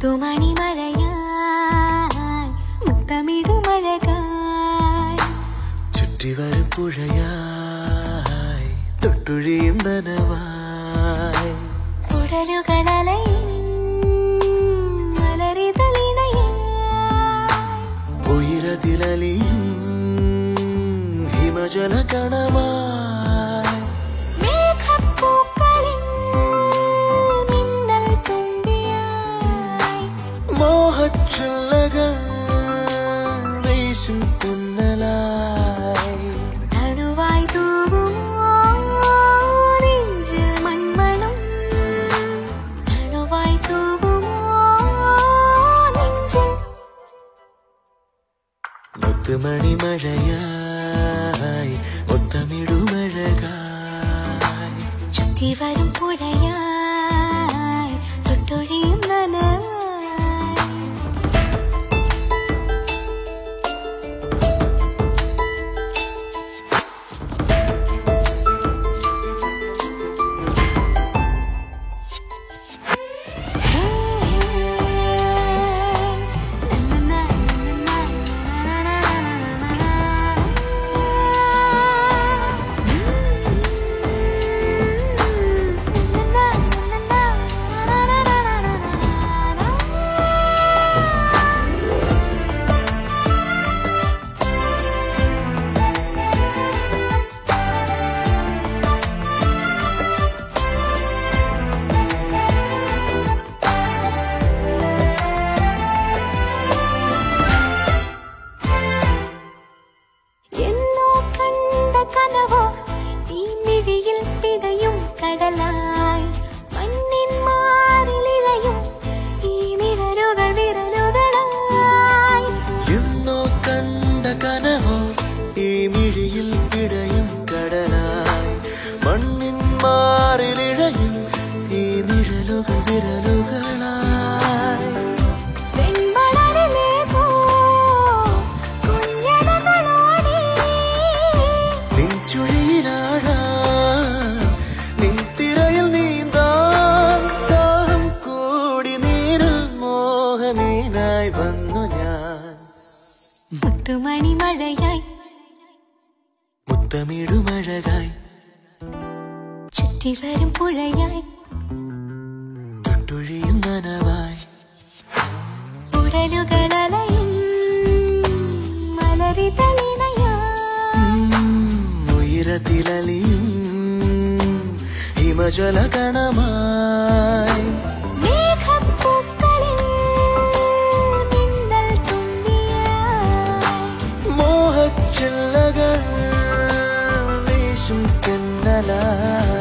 മുത്തുമണി മഴയായി മുത്തമിടുമഴകായി ചുറ്റിവരും പുഴയായി തൊട്ടുഴിയും നനവായി ഉടലുകളലയും മലരിതളിണയായി ഉയരത്തിലലിയും ഹിമജല കണമായി മേഘപ്പൂക്കളിൽ മിന്നൽ തുമ്പിയായി മോഹച്ചുള്ളകൾ വീശും തുന്നലായി തണുവായി തൂകുമോ നെഞ്ചിൽ മൺമണം തണുവായി തൂകുമോ നെഞ്ചിൽ മുത്തുമണി മഴയായി മുത്തമിടുമഴകായി ചുറ്റിവരും പുഴയായി തൊട്ടൊഴിയും നനവായി കടലായി മണ്ണിൻ മാറിലിഴയും ഈ നിഴലുകൾ വിരലുകളായി എന്നോ കണ്ട കനവോ ഈ മിഴിയിൽ പിടയും കടലായി മണ്ണിൻ മാറിലിഴയും ഈ നിഴലുകൾ വിരലുകളായി വെൺമണലിലേതോ കുഞ്ഞലകളോടി നിൻ ചുഴിയിലാഴാ വന്നു ഞാൻ മുത്തുമണി മഴയായി മുത്തമിടുമഴകായി ചുറ്റിവരും പുഴയായി തൊട്ടുഴിയും നനവായി ഉടലുകളലയും മലരിതളിണയായി ഉയരത്തിലലിയും ഹിമജല കണമായി മേഘപ്പൂക്കളിൽ മിന്നൽ തുമ്പിയായി മോഹച്ചില്ലകൾ വീശും തെന്നലായി